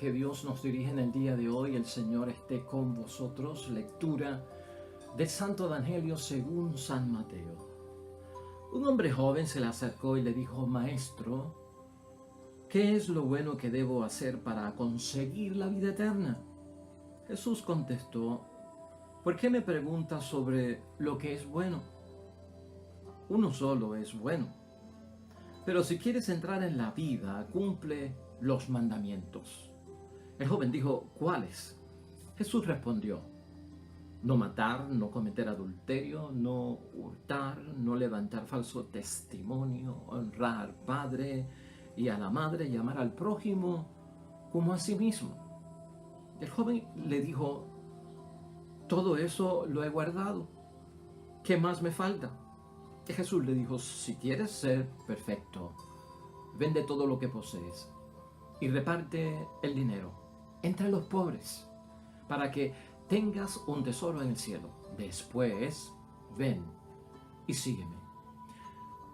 que Dios nos dirige en el día de hoy. El Señor esté con vosotros. Lectura del Santo Evangelio según San Mateo. Un hombre joven se le acercó y le dijo: Maestro, ¿qué es lo bueno que debo hacer para conseguir la vida eterna? Jesús contestó: ¿por qué me preguntas sobre lo que es bueno? Uno solo es bueno. Pero si quieres entrar en la vida, cumple los mandamientos. El joven dijo: ¿cuáles? Jesús respondió: no matar, no cometer adulterio, no hurtar, no levantar falso testimonio, honrar al padre y a la madre y amar al prójimo como a sí mismo. El joven le dijo: todo eso lo he guardado. ¿Qué más me falta? Y Jesús le dijo: si quieres ser perfecto, vende todo lo que posees y reparte el dinero entre los pobres, para que tengas un tesoro en el cielo. Después, ven y sígueme.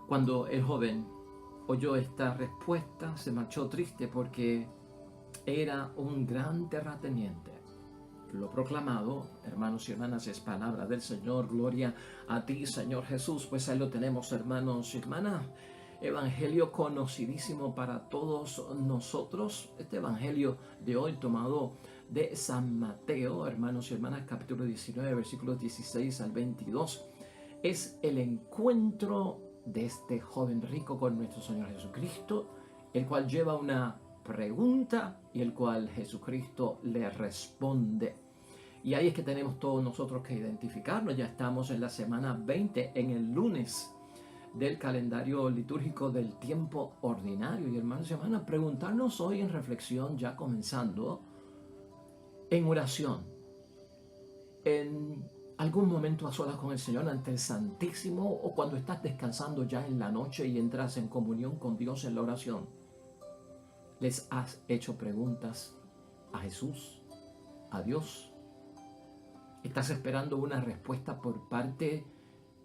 Cuando el joven oyó esta respuesta, se marchó triste porque era un gran terrateniente. Lo proclamado, hermanos y hermanas, es palabra del Señor. Gloria a ti, Señor Jesús. Pues ahí lo tenemos, hermanos y hermanas. Evangelio conocidísimo para todos nosotros. Este evangelio de hoy, tomado de San Mateo, hermanos y hermanas, capítulo 19, versículos 16 al 22, es el encuentro de este joven rico con nuestro Señor Jesucristo, el cual lleva una pregunta y el cual Jesucristo le responde. Y ahí es que tenemos todos nosotros que identificarnos. Ya estamos en la semana 20, en el lunes del calendario litúrgico del tiempo ordinario. Y hermanos y hermanas, preguntarnos hoy en reflexión, ya comenzando, en oración, en algún momento a solas con el Señor ante el Santísimo, o cuando estás descansando ya en la noche y entras en comunión con Dios en la oración, ¿les has hecho preguntas a Jesús, a Dios? ¿Estás esperando una respuesta por parte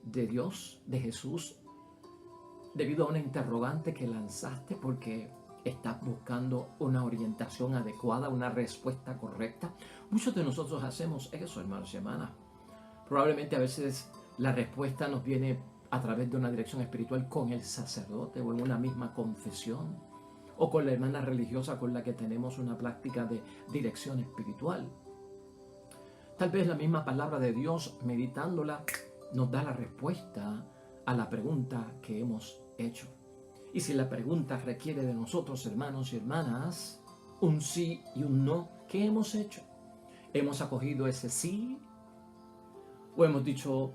de Dios, de Jesús, debido a una interrogante que lanzaste porque estás buscando una orientación adecuada, una respuesta correcta? Muchos de nosotros hacemos eso, hermanos y hermanas. Probablemente a veces la respuesta nos viene a través de una dirección espiritual con el sacerdote o en una misma confesión, o con la hermana religiosa con la que tenemos una práctica de dirección espiritual. Tal vez la misma palabra de Dios, meditándola, nos da la respuesta a la pregunta que hemos hecho. Y si la pregunta requiere de nosotros, hermanos y hermanas, un sí y un no, ¿qué hemos hecho? ¿Hemos acogido ese sí? ¿O hemos dicho,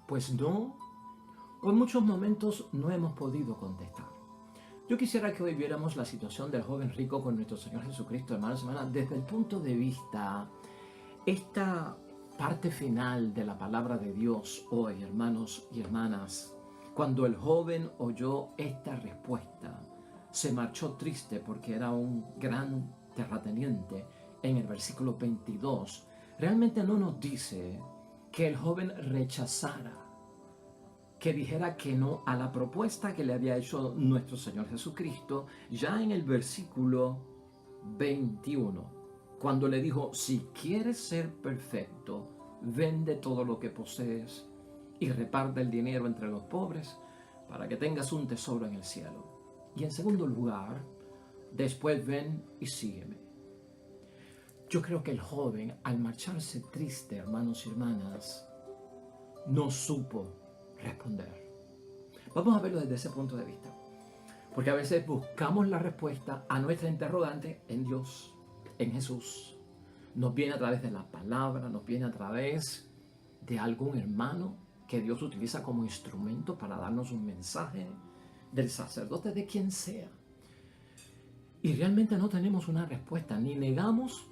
pues no? ¿O en muchos momentos no hemos podido contestar? Yo quisiera que hoy viéramos la situación del joven rico con nuestro Señor Jesucristo, hermanos y hermanas, desde el punto de vista, esta parte final de la palabra de Dios hoy, hermanos y hermanas. Cuando el joven oyó esta respuesta, se marchó triste porque era un gran terrateniente. En el versículo 22, realmente no nos dice que el joven rechazara, que dijera que no a la propuesta que le había hecho nuestro Señor Jesucristo, ya en el versículo 21. Cuando le dijo: si quieres ser perfecto, vende todo lo que posees y reparte el dinero entre los pobres para que tengas un tesoro en el cielo. Y en segundo lugar, después ven y sígueme. Yo creo que el joven, al marcharse triste, hermanos y hermanas, no supo responder. Vamos a verlo desde ese punto de vista, porque a veces buscamos la respuesta a nuestra interrogante en Dios, en Jesús. Nos viene a través de la palabra, nos viene a través de algún hermano que Dios utiliza como instrumento para darnos un mensaje, del sacerdote, de quien sea. Y realmente no tenemos una respuesta, ni negamos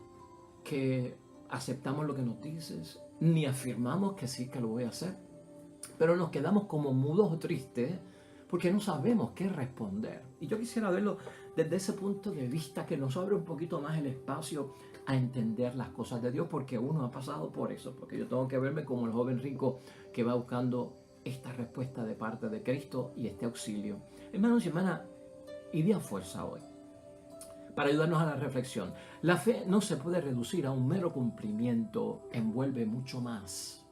que aceptamos lo que nos dices, ni afirmamos que sí, que lo voy a hacer, pero nos quedamos como mudos o tristes porque no sabemos qué responder. Y yo quisiera verlo desde ese punto de vista, que nos abre un poquito más el espacio a entender las cosas de Dios, porque uno ha pasado por eso, porque yo tengo que verme como el joven rico que va buscando esta respuesta de parte de Cristo y este auxilio. Hermanos y hermanas, y día fuerza hoy para ayudarnos a la reflexión. La fe no se puede reducir a un mero cumplimiento, envuelve mucho más.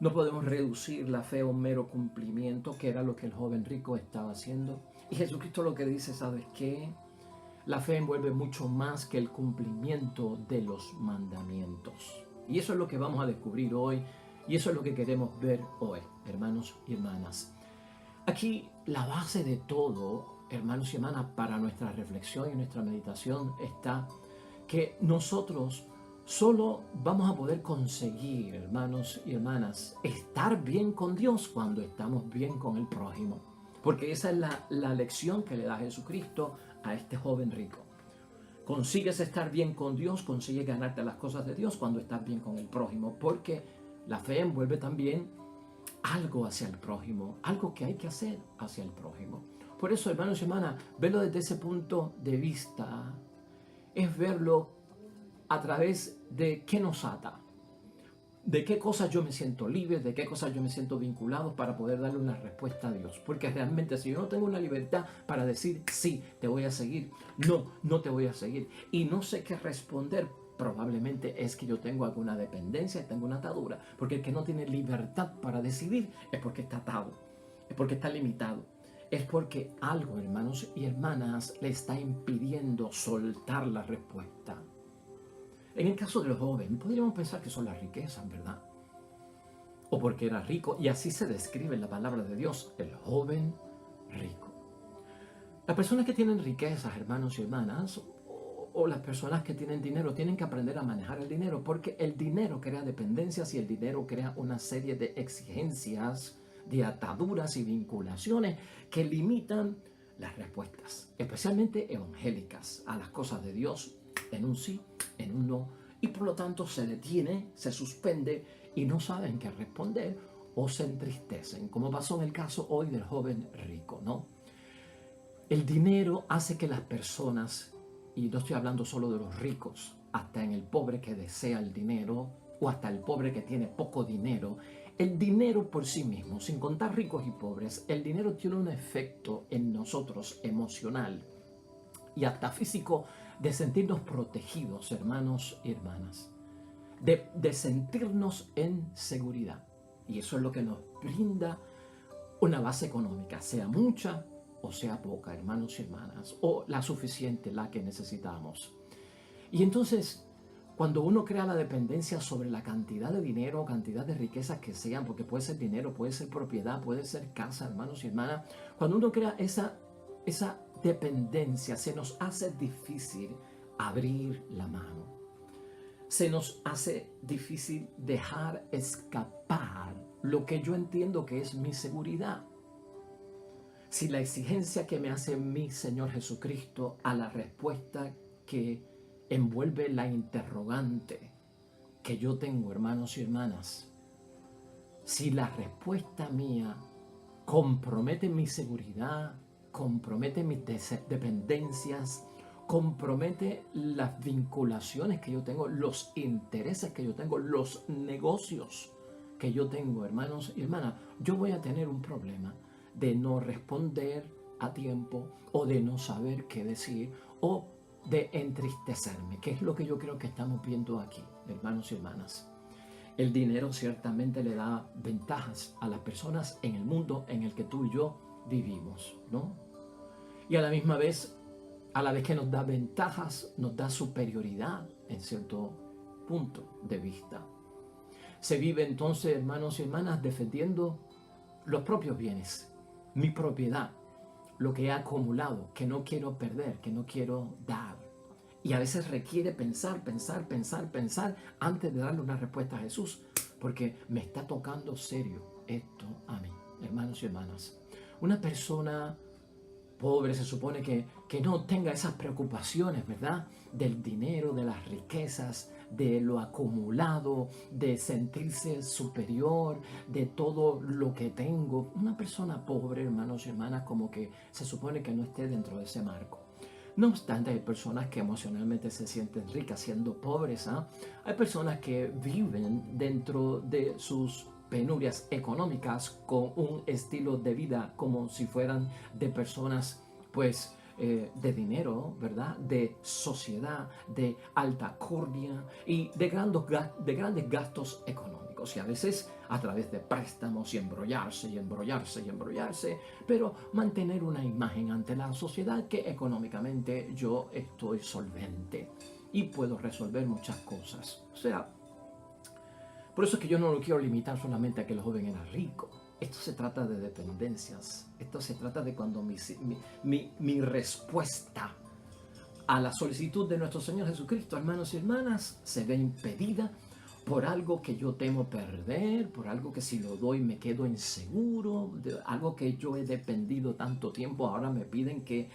No podemos reducir la fe a un mero cumplimiento, que era lo que el joven rico estaba haciendo. Y Jesucristo lo que dice, ¿sabes qué? La fe envuelve mucho más que el cumplimiento de los mandamientos. Y eso es lo que vamos a descubrir hoy, y eso es lo que queremos ver hoy, hermanos y hermanas. Aquí la base de todo, hermanos y hermanas, para nuestra reflexión y nuestra meditación está que nosotros solo vamos a poder conseguir, hermanos y hermanas, estar bien con Dios cuando estamos bien con el prójimo. Porque esa es la lección que le da Jesucristo a este joven rico. Consigues estar bien con Dios, consigues ganarte las cosas de Dios cuando estás bien con el prójimo, porque la fe envuelve también algo hacia el prójimo, algo que hay que hacer hacia el prójimo. Por eso, hermanos y hermanas, verlo desde ese punto de vista es verlo a través de qué nos ata, de qué cosas yo me siento libre, de qué cosas yo me siento vinculado para poder darle una respuesta a Dios. Porque realmente si yo no tengo una libertad para decir sí, te voy a seguir, no, no te voy a seguir, y no sé qué responder, probablemente es que yo tengo alguna dependencia, tengo una atadura. Porque el que no tiene libertad para decidir es porque está atado, es porque está limitado. Es porque algo, hermanos y hermanas, le está impidiendo soltar la respuesta. En el caso de los jóvenes, podríamos pensar que son las riquezas, ¿verdad? O porque era rico, y así se describe en la palabra de Dios, el joven rico. Las personas que tienen riquezas, hermanos y hermanas, o las personas que tienen dinero, tienen que aprender a manejar el dinero, porque el dinero crea dependencias y el dinero crea una serie de exigencias, de ataduras y vinculaciones que limitan las respuestas, especialmente evangélicas, a las cosas de Dios, en un sí, en un no, y por lo tanto se detiene, se suspende y no saben qué responder o se entristecen, como pasó en el caso hoy del joven rico, ¿no? El dinero hace que las personas, y no estoy hablando solo de los ricos, hasta en el pobre que desea el dinero o hasta el pobre que tiene poco dinero, el dinero por sí mismo, sin contar ricos y pobres, el dinero tiene un efecto en nosotros emocional y hasta físico de sentirnos protegidos, hermanos y hermanas, de sentirnos en seguridad. Y eso es lo que nos brinda una base económica, sea mucha o sea poca, hermanos y hermanas, o la suficiente, la que necesitamos. Y entonces, cuando uno crea la dependencia sobre la cantidad de dinero o cantidad de riquezas que sean, porque puede ser dinero, puede ser propiedad, puede ser casa, hermanos y hermanas, cuando uno crea esa dependencia, se nos hace difícil abrir la mano. Se nos hace difícil dejar escapar lo que yo entiendo que es mi seguridad. Si la exigencia que me hace mi Señor Jesucristo a la respuesta que envuelve la interrogante que yo tengo, hermanos y hermanas, si la respuesta mía compromete mi seguridad, compromete mis dependencias, compromete las vinculaciones que yo tengo, los intereses que yo tengo, los negocios que yo tengo, hermanos y hermanas, yo voy a tener un problema de no responder a tiempo o de no saber qué decir o de entristecerme, que es lo que yo creo que estamos viendo aquí, hermanos y hermanas. El dinero ciertamente le da ventajas a las personas en el mundo en el que tú y yo vivimos, ¿no? Y a la misma vez, a la vez que nos da ventajas, nos da superioridad en cierto punto de vista. Se vive entonces, hermanos y hermanas, defendiendo los propios bienes, mi propiedad, lo que he acumulado, que no quiero perder, que no quiero dar. Y a veces requiere pensar antes de darle una respuesta a Jesús, porque me está tocando serio esto a mí, hermanos y hermanas. Una persona pobre se supone que no tenga esas preocupaciones, ¿verdad? Del dinero, de las riquezas, de lo acumulado, de sentirse superior, de todo lo que tengo. Una persona pobre, hermanos y hermanas, como que se supone que no esté dentro de ese marco. No obstante, hay personas que emocionalmente se sienten ricas siendo pobres, ¿eh? Hay personas que viven dentro de sus penurias económicas con un estilo de vida como si fueran de personas pues de dinero, ¿verdad? De sociedad, de altacordia y de grandes gastos económicos. Y a veces a través de préstamos y embrollarse y embrollarse y embrollarse, pero mantener una imagen ante la sociedad que económicamente yo estoy solvente y puedo resolver muchas cosas. O sea, por eso es que yo no lo quiero limitar solamente a que el joven era rico. Esto se trata de dependencias. Esto se trata de cuando mi respuesta a la solicitud de nuestro Señor Jesucristo, hermanos y hermanas, se ve impedida por algo que yo temo perder, por algo que si lo doy me quedo inseguro, de algo que yo he dependido tanto tiempo, ahora me piden que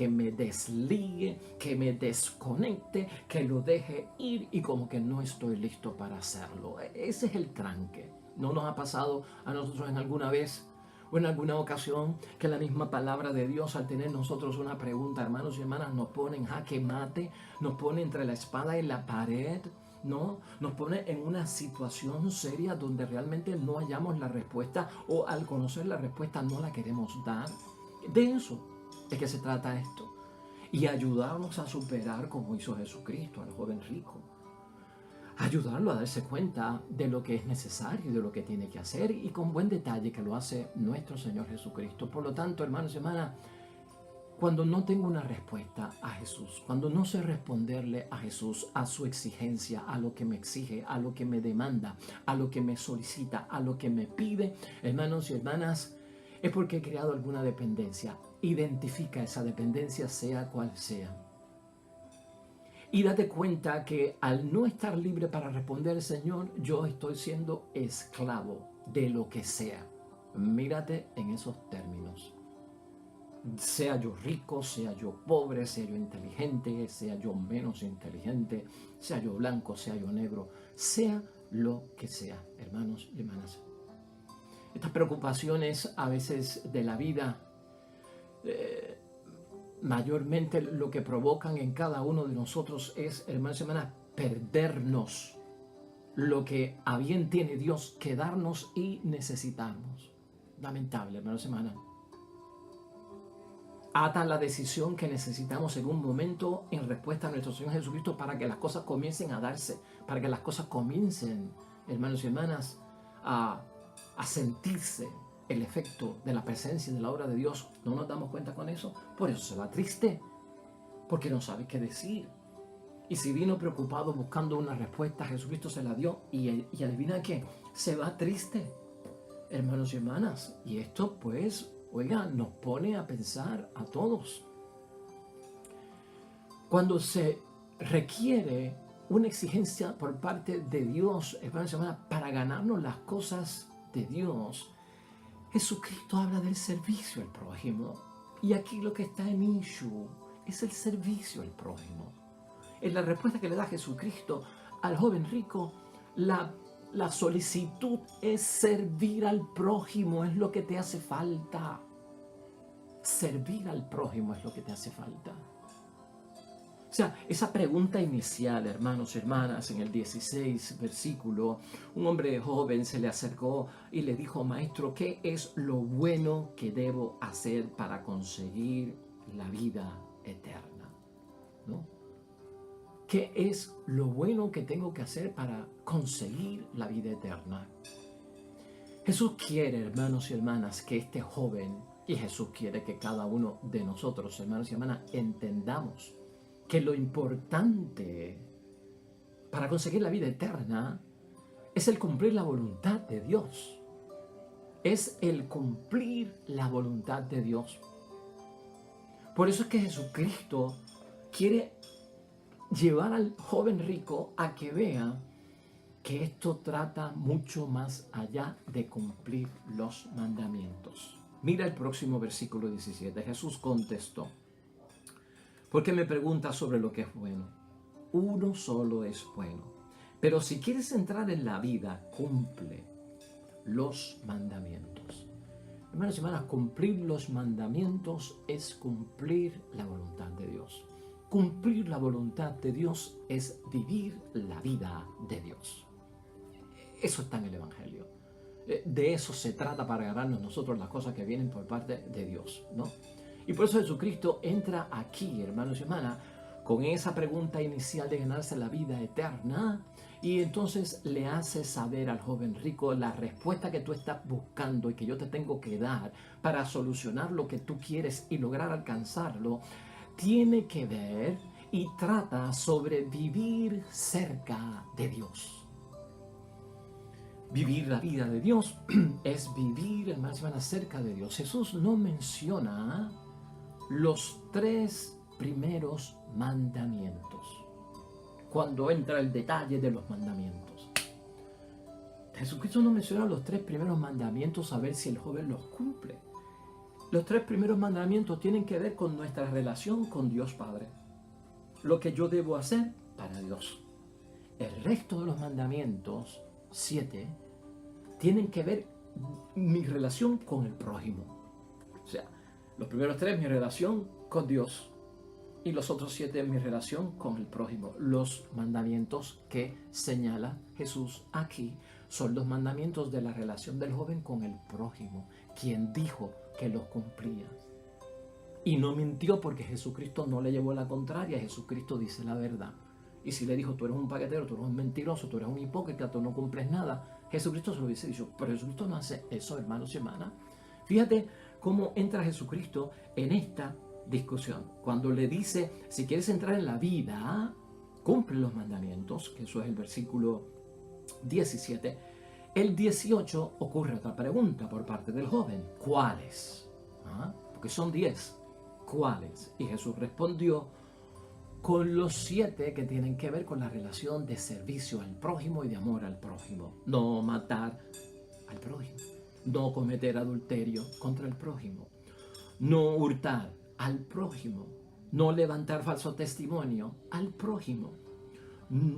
me desligue, que me desconecte, que lo deje ir y como que no estoy listo para hacerlo. Ese es el tranque. ¿No nos ha pasado a nosotros en alguna vez o en alguna ocasión que la misma palabra de Dios, al tener nosotros una pregunta, hermanos y hermanas, nos pone en jaque mate, nos pone entre la espada y la pared? ¿No? Nos pone en una situación seria donde realmente no hallamos la respuesta o al conocer la respuesta no la queremos dar. De eso es que se trata esto. Y ayudarnos a superar como hizo Jesucristo al joven rico. Ayudarlo a darse cuenta de lo que es necesario y de lo que tiene que hacer y con buen detalle que lo hace nuestro Señor Jesucristo. Por lo tanto, hermanos y hermanas, cuando no tengo una respuesta a Jesús, cuando no sé responderle a Jesús, a su exigencia, a lo que me exige, a lo que me demanda, a lo que me solicita, a lo que me pide, hermanos y hermanas, es porque he creado alguna dependencia. Identifica esa dependencia, sea cual sea. Y date cuenta que al no estar libre para responder, Señor, yo estoy siendo esclavo de lo que sea. Mírate en esos términos. Sea yo rico, sea yo pobre, sea yo inteligente, sea yo menos inteligente, sea yo blanco, sea yo negro, sea lo que sea, hermanos y hermanas. Estas preocupaciones a veces de la vida, mayormente lo que provocan en cada uno de nosotros es, hermanos y hermanas, perdernos lo que a bien tiene Dios que darnos y necesitarnos. Lamentable, hermanos y hermanas. Ata la decisión que necesitamos en un momento en respuesta a nuestro Señor Jesucristo para que las cosas comiencen a darse, para que las cosas comiencen, hermanos y hermanas, a sentirse el efecto de la presencia y de la obra de Dios. ¿No nos damos cuenta con eso? Por eso se va triste, porque no sabe qué decir. Y si vino preocupado buscando una respuesta, Jesucristo se la dio y adivina qué, se va triste, hermanos y hermanas. Y esto pues, oiga, nos pone a pensar a todos. Cuando se requiere una exigencia por parte de Dios, hermanos y hermanas, para ganarnos las cosas de Dios, Jesucristo habla del servicio al prójimo. Y aquí lo que está en issue es el servicio al prójimo. En la respuesta que le da Jesucristo al joven rico, la solicitud es servir al prójimo, es lo que te hace falta. Servir al prójimo es lo que te hace falta. O sea, esa pregunta inicial, hermanos y hermanas, en el 16 versículo, un hombre joven se le acercó y le dijo, maestro, ¿qué es lo bueno que debo hacer para conseguir la vida eterna? ¿No? ¿Qué es lo bueno que tengo que hacer para conseguir la vida eterna? Jesús quiere, hermanos y hermanas, que este joven, y Jesús quiere que cada uno de nosotros, hermanos y hermanas, entendamos que lo importante para conseguir la vida eterna es el cumplir la voluntad de Dios. Es el cumplir la voluntad de Dios. Por eso es que Jesucristo quiere llevar al joven rico a que vea que esto trata mucho más allá de cumplir los mandamientos. Mira el próximo versículo 17. Jesús contestó, ¿por qué me preguntas sobre lo que es bueno? Uno solo es bueno. Pero si quieres entrar en la vida, cumple los mandamientos. Hermanos y hermanas, cumplir los mandamientos es cumplir la voluntad de Dios. Cumplir la voluntad de Dios es vivir la vida de Dios. Eso está en el Evangelio. De eso se trata para ganarnos nosotros las cosas que vienen por parte de Dios, ¿no? Y por eso Jesucristo entra aquí, hermanos y hermanas, con esa pregunta inicial de ganarse la vida eterna, y entonces le hace saber al joven rico la respuesta que tú estás buscando y que yo te tengo que dar para solucionar lo que tú quieres y lograr alcanzarlo, tiene que ver y trata sobre vivir cerca de Dios. Vivir la vida de Dios es vivir, hermanos y hermanas, cerca de Dios. Jesús no menciona los 3 primeros mandamientos cuando entra el detalle de los mandamientos. Jesucristo no menciona los 3 primeros mandamientos a ver si el joven los cumple. Los 3 primeros mandamientos tienen que ver con nuestra relación con Dios Padre. Lo que yo debo hacer para Dios. El resto de los mandamientos, 7, tienen que ver mi relación con el prójimo. O sea, los primeros 3, mi relación con Dios. Y los otros 7, mi relación con el prójimo. Los mandamientos que señala Jesús aquí son los mandamientos de la relación del joven con el prójimo, quien dijo que los cumplía. Y no mintió, porque Jesucristo no le llevó la contraria. Jesucristo dice la verdad. Y si le dijo, tú eres un paquetero, tú eres un mentiroso, tú eres un hipócrita, tú no cumples nada, Jesucristo se lo hubiese dicho. Pero Jesucristo no hace eso, hermanos y hermanas. Fíjate cómo entra Jesucristo en esta discusión. Cuando le dice, si quieres entrar en la vida, cumple los mandamientos, que eso es el versículo 17. El 18 ocurre otra pregunta por parte del joven. ¿Cuáles? Porque son 10. ¿Cuáles? Y Jesús respondió con los 7 que tienen que ver con la relación de servicio al prójimo y de amor al prójimo. No matar al prójimo. No cometer adulterio contra el prójimo. No hurtar al prójimo. No levantar falso testimonio al prójimo.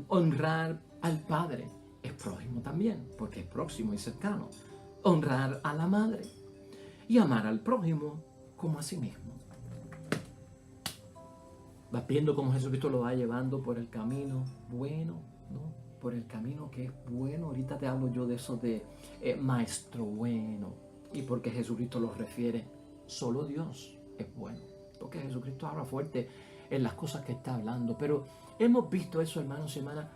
Honrar al padre es prójimo también, porque es próximo y cercano. Honrar a la madre y amar al prójimo como a sí mismo. Vas viendo cómo Jesucristo lo va llevando por el camino bueno, ¿no? Por el camino que es bueno. Ahorita te hablo yo de eso de maestro bueno. Y porque Jesucristo lo refiere, solo Dios es bueno. Porque Jesucristo habla fuerte en las cosas que está hablando. Pero hemos visto eso, hermanos y hermanas.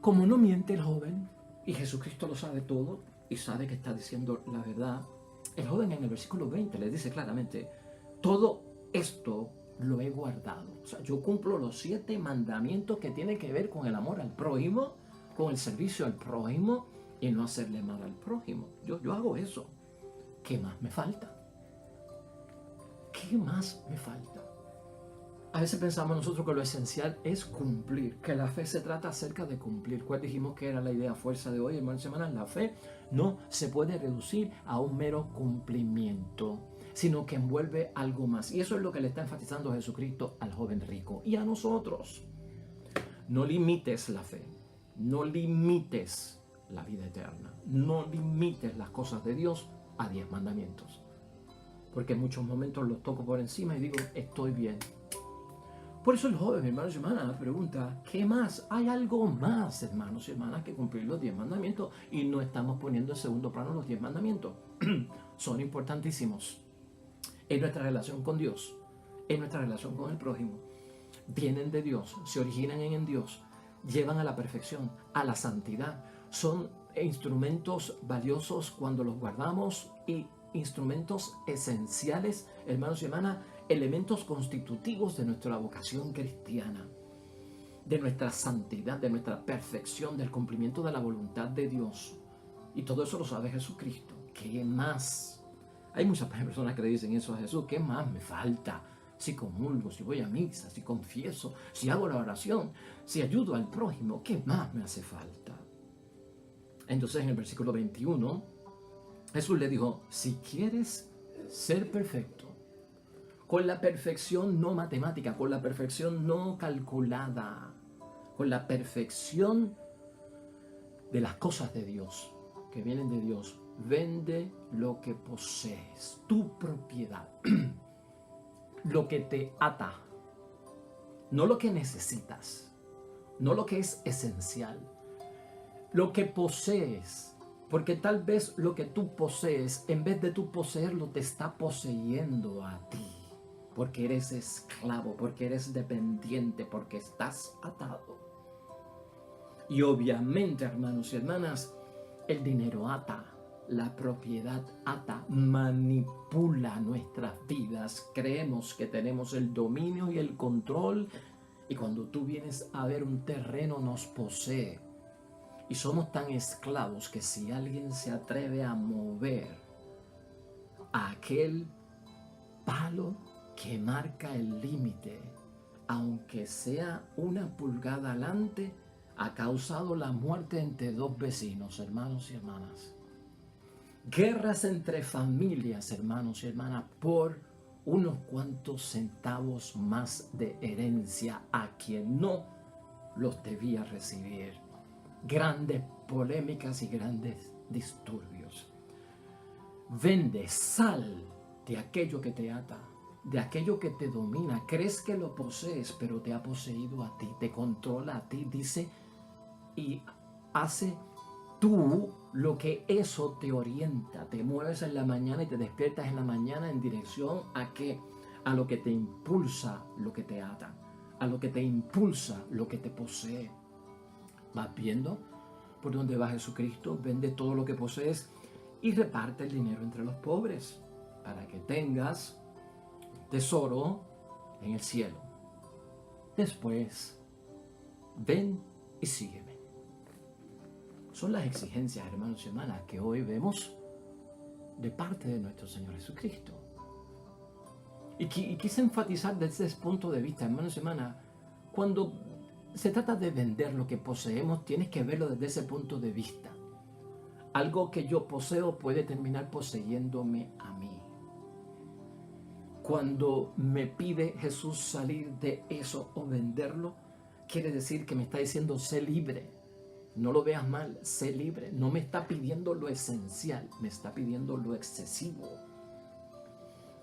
Como no miente el joven, y Jesucristo lo sabe todo, y sabe que está diciendo la verdad, el joven en el versículo 20 le dice claramente, todo esto lo he guardado. O sea, yo cumplo los 7 mandamientos que tienen que ver con el amor al prójimo, con el servicio al prójimo y no hacerle mal al prójimo. Yo hago eso. ¿Qué más me falta? ¿Qué más me falta? A veces pensamos nosotros que lo esencial es cumplir, que la fe se trata acerca de cumplir. ¿Cuál dijimos que era la idea fuerza de hoy, hermanos y hermanas? La fe no se puede reducir a un mero cumplimiento, sino que envuelve algo más. Y eso es lo que le está enfatizando Jesucristo al joven rico y a nosotros. No limites la fe, no limites la vida eterna, no limites las cosas de Dios a 10 mandamientos. Porque en muchos momentos los toco por encima y digo, estoy bien. Por eso el joven, hermanos y hermanas, pregunta, ¿qué más? ¿Hay algo más, hermanos y hermanas, que cumplir los 10 mandamientos? Y no estamos poniendo en segundo plano los 10 mandamientos. Son importantísimos en nuestra relación con Dios, en nuestra relación con el prójimo. Vienen de Dios, se originan en Dios, llevan a la perfección, a la santidad. Son instrumentos valiosos cuando los guardamos y instrumentos esenciales, hermanos y hermanas, elementos constitutivos de nuestra vocación cristiana, de nuestra santidad, de nuestra perfección, del cumplimiento de la voluntad de Dios. Y todo eso lo sabe Jesucristo. ¿Qué más? Hay muchas personas que le dicen eso a Jesús. ¿Qué más me falta? Si comulgo, si voy a misa, si confieso, si hago la oración, si ayudo al prójimo, ¿qué más me hace falta? Entonces en el versículo 21, Jesús le dijo, si quieres ser perfecto, con la perfección no matemática, con la perfección no calculada, con la perfección de las cosas de Dios, que vienen de Dios, vende lo que posees, tu propiedad, lo que te ata, no lo que necesitas, no lo que es esencial, lo que posees, Porque tal vez lo que tú posees, en vez de tú poseerlo, te está poseyendo a ti. Porque eres esclavo, porque eres dependiente, porque estás atado. Y obviamente, hermanos y hermanas, el dinero ata, la propiedad ata, manipula nuestras vidas. Creemos que tenemos el dominio y el control. Y cuando tú vienes a ver, un terreno nos posee. Y somos tan esclavos que si alguien se atreve a mover aquel palo que marca el límite, aunque sea una pulgada adelante, ha causado la muerte entre dos vecinos, hermanos y hermanas. Guerras entre familias, hermanos y hermanas, por unos cuantos centavos más de herencia a quien no los debía recibir. Grandes polémicas y grandes disturbios. Vende, sal de aquello que te ata, de aquello que te domina. Crees que lo posees, pero te ha poseído a ti, te controla a ti, dice, y hace tú lo que eso te orienta. Te mueves en la mañana y te despiertas en la mañana en dirección a qué, a lo que te impulsa, lo que te ata, a lo que te impulsa, lo que te posee. Vas viendo por donde va Jesucristo, vende todo lo que posees y reparte el dinero entre los pobres para que tengas tesoro en el cielo. Después, ven y sígueme. Son las exigencias, hermanos y hermanas, que hoy vemos de parte de nuestro Señor Jesucristo. Y quise enfatizar desde ese punto de vista, hermanos y hermanas, cuando se trata de vender lo que poseemos, tienes que verlo desde ese punto de vista. Algo que yo poseo puede terminar poseyéndome a mí. Cuando me pide Jesús salir de eso o venderlo, quiere decir que me está diciendo, sé libre. No lo veas mal, sé libre. No me está pidiendo lo esencial, me está pidiendo lo excesivo.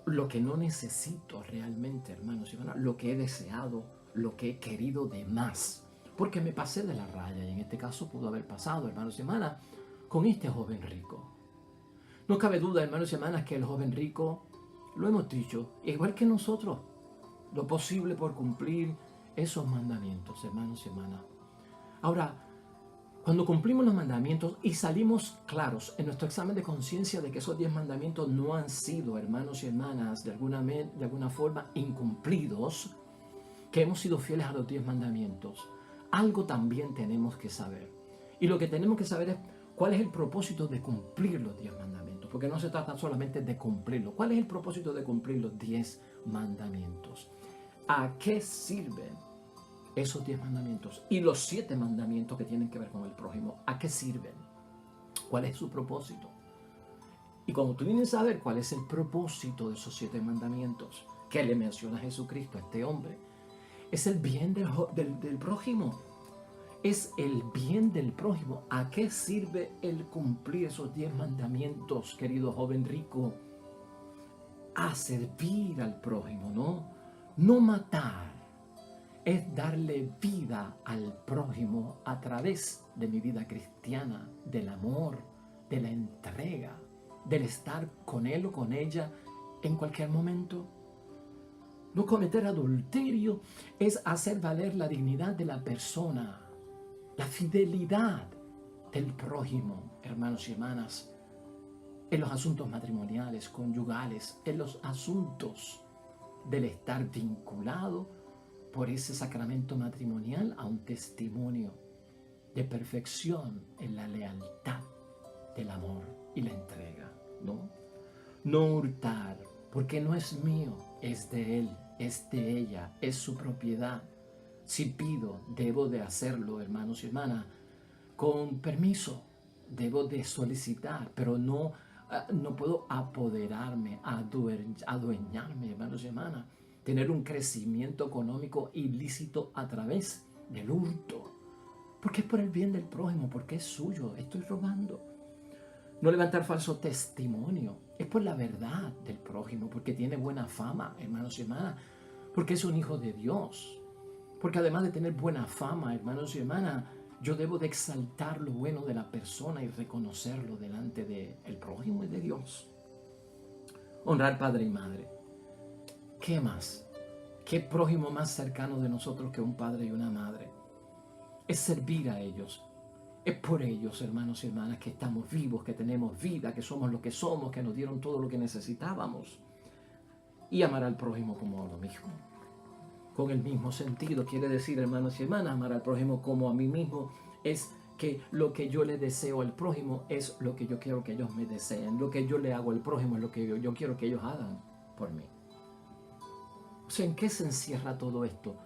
Lo que no necesito realmente, hermanos y hermanas, lo que he deseado, lo que he querido de más. Porque me pasé de la raya y en este caso pudo haber pasado, hermanos y hermanas, con este joven rico. No cabe duda, hermanos y hermanas, que el joven rico, lo hemos dicho, igual que nosotros, lo posible por cumplir esos mandamientos, hermanos y hermanas. Ahora, cuando cumplimos los mandamientos y salimos claros en nuestro examen de conciencia de que esos 10 mandamientos no han sido, hermanos y hermanas, de alguna forma incumplidos, que hemos sido fieles a los 10 mandamientos, algo también tenemos que saber. Y lo que tenemos que saber es cuál es el propósito de cumplir los 10 mandamientos, porque no se trata solamente de cumplirlos. ¿Cuál es el propósito de cumplir los 10 mandamientos? ¿A qué sirven esos 10 mandamientos? Y los 7 mandamientos que tienen que ver con el prójimo, ¿a qué sirven? ¿Cuál es su propósito? Y cuando tú vienes a ver cuál es el propósito de esos 7 mandamientos que le menciona Jesucristo a este hombre, es el bien del prójimo. Es el bien del prójimo. ¿A qué sirve el cumplir esos 10 mandamientos, querido joven rico? A servir al prójimo, ¿no? No matar. Es darle vida al prójimo a través de mi vida cristiana, del amor, de la entrega, del estar con él o con ella en cualquier momento. No cometer adulterio es hacer valer la dignidad de la persona, la fidelidad del prójimo, hermanos y hermanas, en los asuntos matrimoniales, conyugales, en los asuntos del estar vinculado por ese sacramento matrimonial a un testimonio de perfección en la lealtad del amor y la entrega, ¿no? No hurtar, porque no es mío, es de él, es de ella, es su propiedad. Si pido, debo de hacerlo, hermanos y hermanas, con permiso. Debo de solicitar, pero no puedo apoderarme, adueñarme, hermanos y hermanas. Tener un crecimiento económico ilícito a través del hurto. Porque es por el bien del prójimo, porque es suyo, estoy robando. No levantar falso testimonio, es por la verdad del prójimo, porque tiene buena fama, hermanos y hermanas, porque es un hijo de Dios. Porque además de tener buena fama, hermanos y hermanas, Yo debo de exaltar lo bueno de la persona y reconocerlo delante del prójimo y de Dios. Honrar padre y madre. ¿Qué más? ¿Qué prójimo más cercano de nosotros que un padre y una madre? Es servir a ellos. Es por ellos, hermanos y hermanas, que estamos vivos, que tenemos vida, que somos lo que somos, que nos dieron todo lo que necesitábamos. Y amar al prójimo como lo mismo. Con el mismo sentido, quiere decir, hermanos y hermanas, amar al prójimo como a mí mismo es que lo que yo le deseo al prójimo es lo que yo quiero que ellos me deseen. Lo que yo le hago al prójimo es lo que yo quiero que ellos hagan por mí. O sea, ¿en qué se encierra todo esto?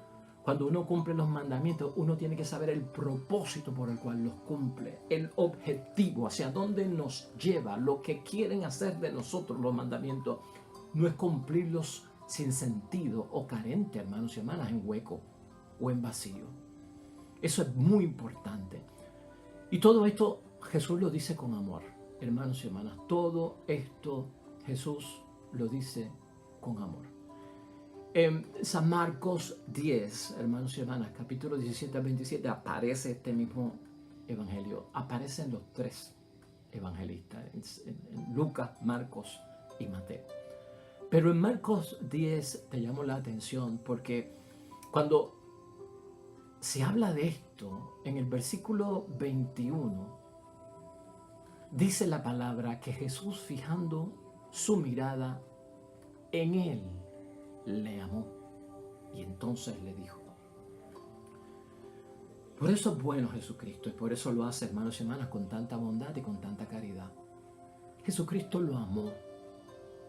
Cuando uno cumple los mandamientos, uno tiene que saber el propósito por el cual los cumple, el objetivo, hacia dónde nos lleva, lo que quieren hacer de nosotros los mandamientos. No es cumplirlos sin sentido o carente, hermanos y hermanas, en hueco o en vacío. Eso es muy importante. Y todo esto Jesús lo dice con amor, hermanos y hermanas. Todo esto Jesús lo dice con amor. En San Marcos 10, hermanos y hermanas, capítulo 17 al 27, aparece este mismo evangelio. Aparecen los tres evangelistas, en Lucas, Marcos y Mateo. Pero en Marcos 10 te llamo la atención porque cuando se habla de esto, en el versículo 21, dice la palabra que Jesús, fijando su mirada en él, le amó. Y entonces le dijo. Por eso es bueno Jesucristo y por eso lo hace, hermanos y hermanas, con tanta bondad y con tanta caridad. Jesucristo lo amó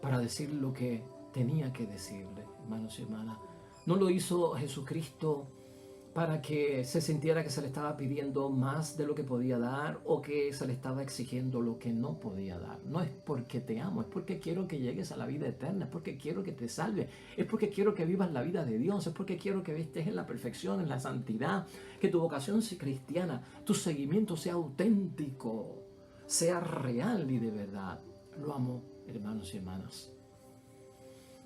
para decir lo que tenía que decirle, hermanos y hermanas. No lo hizo Jesucristo para que se sintiera que se le estaba pidiendo más de lo que podía dar o que se le estaba exigiendo lo que no podía dar. No es porque te amo, es porque quiero que llegues a la vida eterna, es porque quiero que te salve, es porque quiero que vivas la vida de Dios, es porque quiero que estés en la perfección, en la santidad, que tu vocación sea cristiana, tu seguimiento sea auténtico, sea real y de verdad. Lo amo, hermanos y hermanas.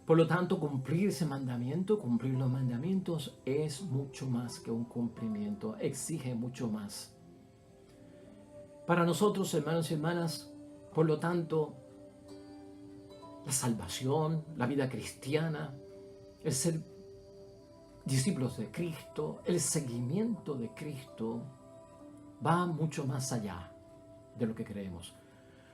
Por lo tanto, cumplir ese mandamiento, cumplir los mandamientos es mucho más que un cumplimiento, exige mucho más. Para nosotros, hermanos y hermanas, por lo tanto, la salvación, la vida cristiana, el ser discípulos de Cristo, el seguimiento de Cristo, va mucho más allá de lo que creemos.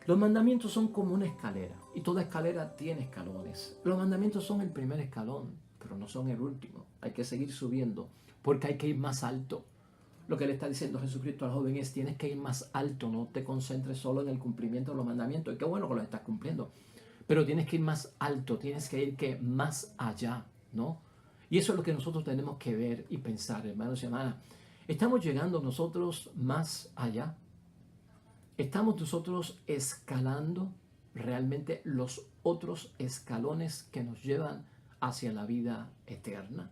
Los mandamientos son como una escalera y toda escalera tiene escalones. Los mandamientos son el primer escalón, pero no son el último. Hay que seguir subiendo porque hay que ir más alto. Lo que le está diciendo Jesucristo al joven es: tienes que ir más alto, no te concentres solo en el cumplimiento de los mandamientos. Y qué bueno que los estás cumpliendo, pero tienes que ir más alto, tienes que ir más allá, ¿no? Y eso es lo que nosotros tenemos que ver y pensar, hermanos y hermanas. ¿Estamos llegando nosotros más allá? ¿Estamos nosotros escalando realmente los otros escalones que nos llevan hacia la vida eterna?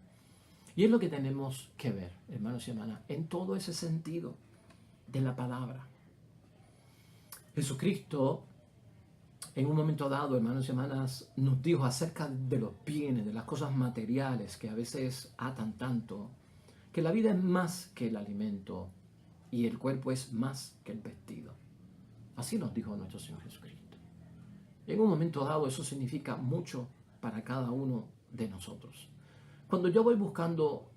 Y es lo que tenemos que ver, hermanos y hermanas, en todo ese sentido de la palabra. Jesucristo, en un momento dado, hermanos y hermanas, nos dijo acerca de los bienes, de las cosas materiales que a veces atan tanto, que la vida es más que el alimento y el cuerpo es más que el vestido. Así nos dijo nuestro Señor Jesucristo. En un momento dado eso significa mucho para cada uno de nosotros. Cuando yo voy buscando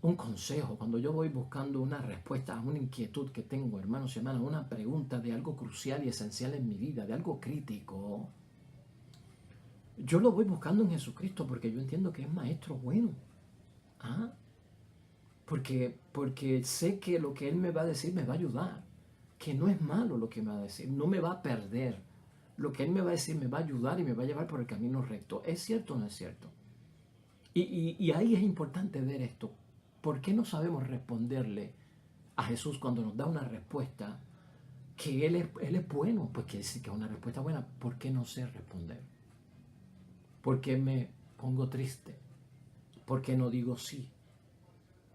un consejo, cuando yo voy buscando una respuesta a una inquietud que tengo, hermanos y hermanas, una pregunta de algo crucial y esencial en mi vida, de algo crítico, yo lo voy buscando en Jesucristo porque yo entiendo que es maestro bueno. ¿Ah? Porque sé que lo que Él me va a decir me va a ayudar. Que no es malo lo que me va a decir, no me va a perder. Lo que Él me va a decir me va a ayudar y me va a llevar por el camino recto. ¿Es cierto o no es cierto? Y ahí es importante ver esto. ¿Por qué no sabemos responderle a Jesús cuando nos da una respuesta que Él es bueno? Pues quiere decir que es una respuesta buena. ¿Por qué no sé responder? ¿Por qué me pongo triste? ¿Por qué no digo sí?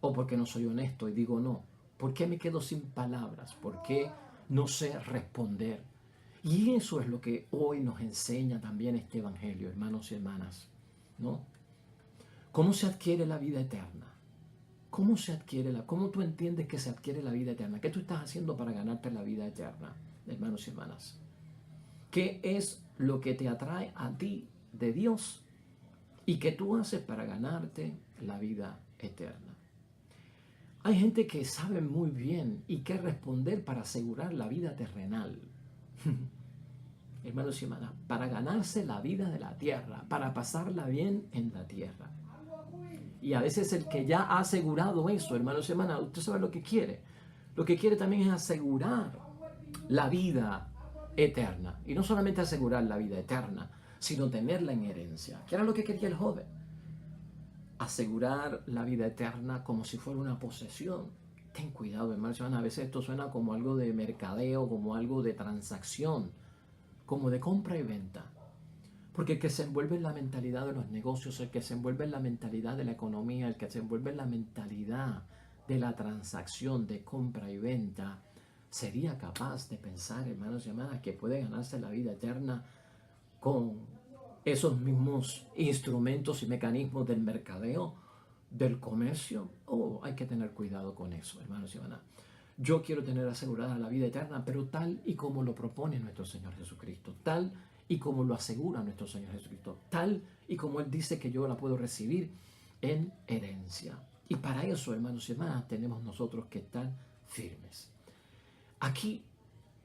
¿O por qué no soy honesto y digo no? ¿Por qué me quedo sin palabras? ¿Por qué no sé responder? Y eso es lo que hoy nos enseña también este evangelio, hermanos y hermanas, ¿no? ¿Cómo se adquiere la vida eterna? ¿Cómo tú entiendes que se adquiere la vida eterna? ¿Qué tú estás haciendo para ganarte la vida eterna, hermanos y hermanas? ¿Qué es lo que te atrae a ti de Dios y qué tú haces para ganarte la vida eterna? Hay gente que sabe muy bien y qué responder para asegurar la vida terrenal. Hermanos y hermanas, para ganarse la vida de la tierra, para pasarla bien en la tierra. Y a veces el que ya ha asegurado eso, hermanos y hermanas, usted sabe lo que quiere. Lo que quiere también es asegurar la vida eterna. Y no solamente asegurar la vida eterna, sino tenerla en herencia. ¿Qué era lo que quería el joven? Asegurar la vida eterna como si fuera una posesión. Ten cuidado, hermanos y hermanas. A veces esto suena como algo de mercadeo, como algo de transacción, como de compra y venta. Porque el que se envuelve en la mentalidad de los negocios, el que se envuelve en la mentalidad de la economía, el que se envuelve en la mentalidad de la transacción de compra y venta, sería capaz de pensar, hermanos y hermanas, que puede ganarse la vida eterna con esos mismos instrumentos y mecanismos del mercadeo, del comercio. Hay que tener cuidado con eso, hermanos y hermanas. Yo quiero tener asegurada la vida eterna, pero tal y como lo propone nuestro Señor Jesucristo, tal y como lo asegura nuestro Señor Jesucristo, tal y como Él dice que yo la puedo recibir en herencia. Y para eso, hermanos y hermanas, tenemos nosotros que estar firmes. Aquí,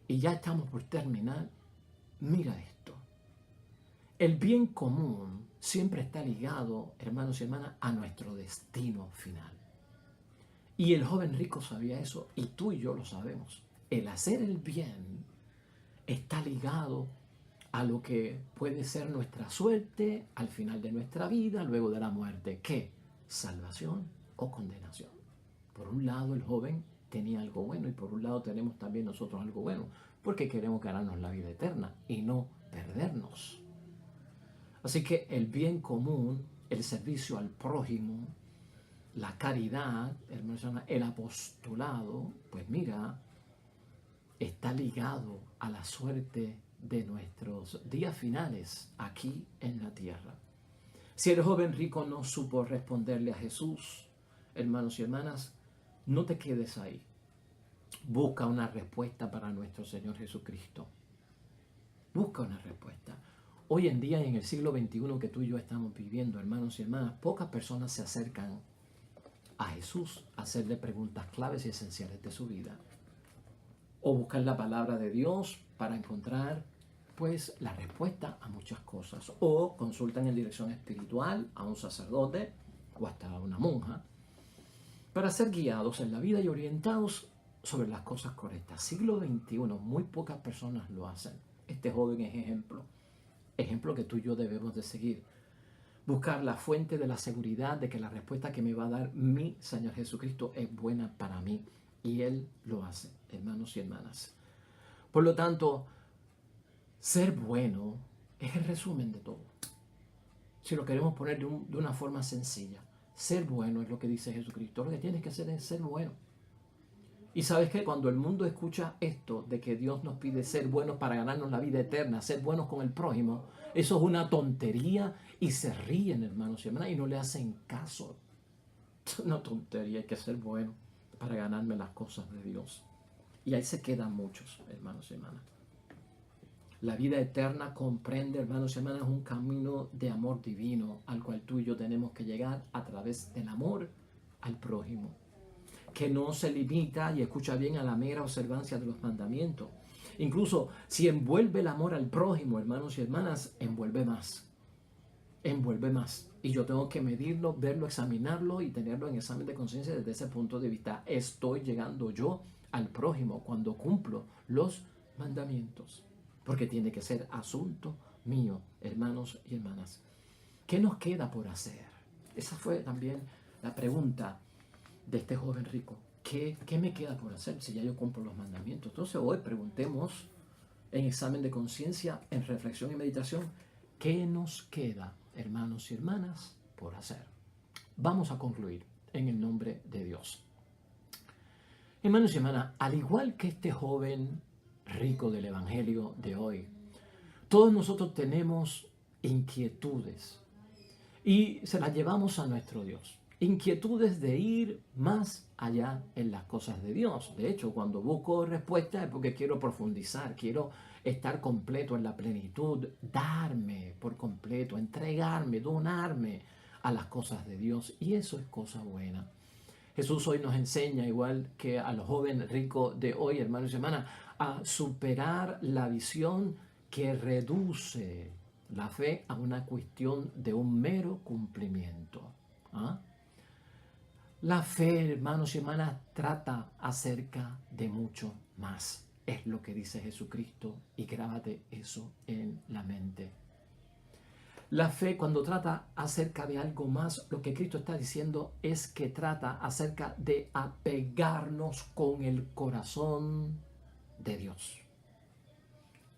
y ya estamos por terminar, mira esto. El bien común siempre está ligado, hermanos y hermanas, a nuestro destino final. Y el joven rico sabía eso, y tú y yo lo sabemos. El hacer el bien está ligado a lo que puede ser nuestra suerte al final de nuestra vida, luego de la muerte. ¿Qué? Salvación o condenación. Por un lado, el joven tenía algo bueno y por un lado tenemos también nosotros algo bueno, porque queremos ganarnos la vida eterna y no perdernos. Así que el bien común, el servicio al prójimo, la caridad, el apostolado, pues mira, está ligado a la suerte de nuestros días finales aquí en la tierra. Si el joven rico no supo responderle a Jesús, hermanos y hermanas, no te quedes ahí. Busca una respuesta para nuestro Señor Jesucristo. Busca una respuesta. Hoy en día, en el siglo XXI que tú y yo estamos viviendo, hermanos y hermanas, pocas personas se acercan a Jesús a hacerle preguntas claves y esenciales de su vida. O buscan la palabra de Dios para encontrar pues la respuesta a muchas cosas. O consultan en dirección espiritual a un sacerdote o hasta a una monja para ser guiados en la vida y orientados sobre las cosas correctas. Siglo XXI, muy pocas personas lo hacen. Este joven es ejemplo que tú y yo debemos de seguir. Buscar la fuente de la seguridad de que la respuesta que me va a dar mi Señor Jesucristo es buena para mí. Y Él lo hace, hermanos y hermanas. Por lo tanto, ser bueno es el resumen de todo. Si lo queremos poner de una forma sencilla, ser bueno es lo que dice Jesucristo. Lo que tienes que hacer es ser bueno. Y sabes que cuando el mundo escucha esto de que Dios nos pide ser buenos para ganarnos la vida eterna, ser buenos con el prójimo, eso es una tontería y se ríen, hermanos y hermanas, y no le hacen caso. Es una tontería, hay que ser bueno para ganarme las cosas de Dios. Y ahí se quedan muchos, hermanos y hermanas. La vida eterna comprende, hermanos y hermanas, un camino de amor divino al cual tú y yo tenemos que llegar a través del amor al prójimo, que no se limita, y escucha bien, a la mera observancia de los mandamientos. Incluso si envuelve el amor al prójimo, hermanos y hermanas, envuelve más. Envuelve más. Y yo tengo que medirlo, verlo, examinarlo y tenerlo en examen de conciencia desde ese punto de vista. Estoy llegando yo al prójimo cuando cumplo los mandamientos. Porque tiene que ser asunto mío, hermanos y hermanas. ¿Qué nos queda por hacer? Esa fue también la pregunta de este joven rico. ¿Qué me queda por hacer si ya yo cumplo los mandamientos? Entonces hoy preguntemos en examen de conciencia, en reflexión y meditación, ¿qué nos queda, hermanos y hermanas, por hacer? Vamos a concluir en el nombre de Dios. Hermanos y hermanas, al igual que este joven rico del Evangelio de hoy, todos nosotros tenemos inquietudes y se las llevamos a nuestro Dios. inquietudes de ir más allá en las cosas de Dios. De hecho, cuando busco respuesta es porque quiero profundizar, quiero estar completo en la plenitud, darme por completo, entregarme, donarme a las cosas de Dios. Y eso es cosa buena. Jesús hoy nos enseña, igual que a los jóvenes ricos de hoy, hermanos y hermanas, a superar la visión que reduce la fe a una cuestión de un mero cumplimiento. ¿Ah? La fe, hermanos y hermanas, trata acerca de mucho más. Es lo que dice Jesucristo y grábate eso en la mente. La fe, cuando trata acerca de algo más, lo que Cristo está diciendo es que trata acerca de apegarnos con el corazón de Dios.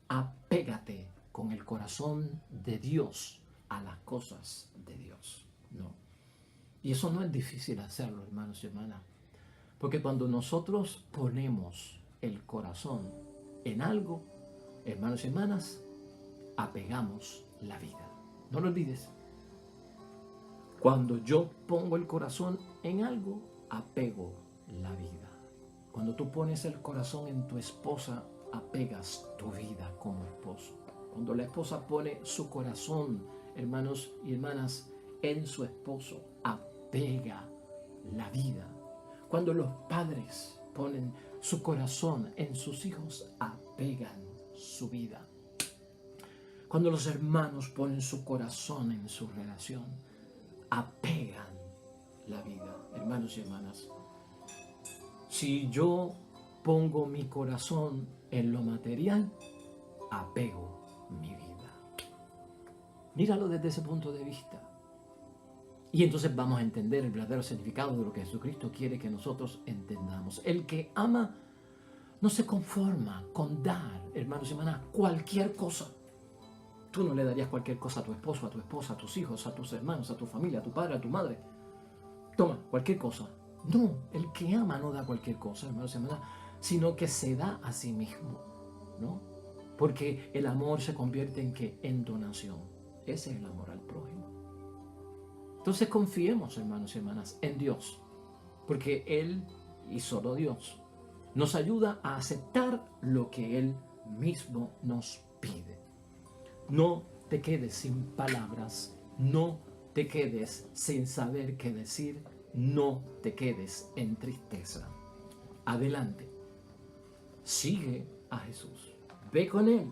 Apégate con el corazón de Dios a las cosas de Dios. No. Y eso no es difícil hacerlo, hermanos y hermanas. Porque cuando nosotros ponemos el corazón en algo, hermanos y hermanas, apegamos la vida. No lo olvides. Cuando yo pongo el corazón en algo, apego la vida. Cuando tú pones el corazón en tu esposa, apegas tu vida como esposo. Cuando la esposa pone su corazón, hermanos y hermanas, en su esposo, apega la vida. Cuando los padres ponen su corazón en sus hijos, apegan su vida. Cuando los hermanos ponen su corazón en su relación, apegan la vida. Hermanos y hermanas, si yo pongo mi corazón en lo material, apego mi vida. Míralo desde ese punto de vista. Y entonces vamos a entender el verdadero significado de lo que Jesucristo quiere que nosotros entendamos. El que ama no se conforma con dar, hermanos y hermanas, cualquier cosa. Tú no le darías cualquier cosa a tu esposo, a tu esposa, a tus hijos, a tus hermanos, a tu familia, a tu padre, a tu madre. Toma, cualquier cosa. No, el que ama no da cualquier cosa, hermanos y hermanas, sino que se da a sí mismo, ¿no? Porque el amor se convierte en ¿qué? En donación. Ese es el amor al prójimo. Entonces confiemos, hermanos y hermanas, en Dios, porque Él, y solo Dios, nos ayuda a aceptar lo que Él mismo nos pide. No te quedes sin palabras, no te quedes sin saber qué decir, no te quedes en tristeza. Adelante, sigue a Jesús, ve con Él,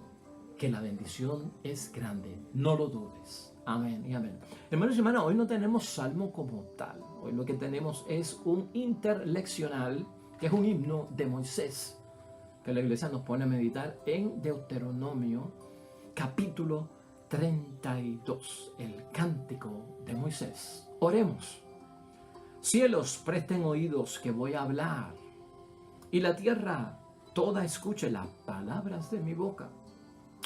que la bendición es grande, no lo dudes. Amén y amén. Hermanos y hermanas, hoy no tenemos salmo como tal. Hoy lo que tenemos es un interleccional, que es un himno de Moisés, que la iglesia nos pone a meditar en Deuteronomio, capítulo 32, el cántico de Moisés. Oremos. Cielos, presten oídos que voy a hablar, y la tierra toda escuche las palabras de mi boca.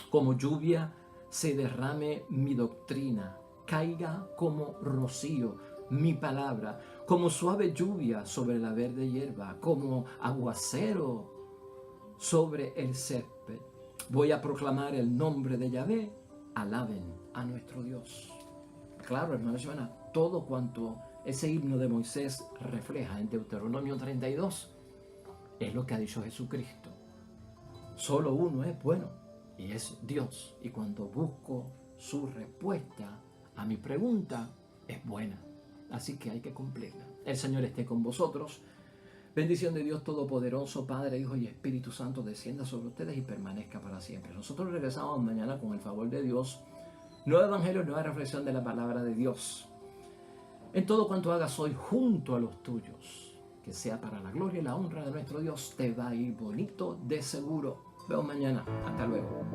Como lluvia se derrame mi doctrina, caiga como rocío mi palabra, como suave lluvia sobre la verde hierba, como aguacero sobre el césped. Voy a proclamar el nombre de Yahvé, alaben a nuestro Dios. Claro, hermanos y hermanas, todo cuanto ese himno de Moisés refleja en Deuteronomio 32 es lo que ha dicho Jesucristo. Solo uno es bueno, y es Dios. Y cuando busco su respuesta a mi pregunta, es buena. Así que hay que cumplirla. El Señor esté con vosotros. Bendición de Dios Todopoderoso, Padre, Hijo y Espíritu Santo, descienda sobre ustedes y permanezca para siempre. Nosotros regresamos mañana con el favor de Dios. Nuevo Evangelio, nueva reflexión de la palabra de Dios. En todo cuanto hagas hoy junto a los tuyos, que sea para la gloria y la honra de nuestro Dios, te va a ir bonito de seguro. Veo mañana. Hasta luego.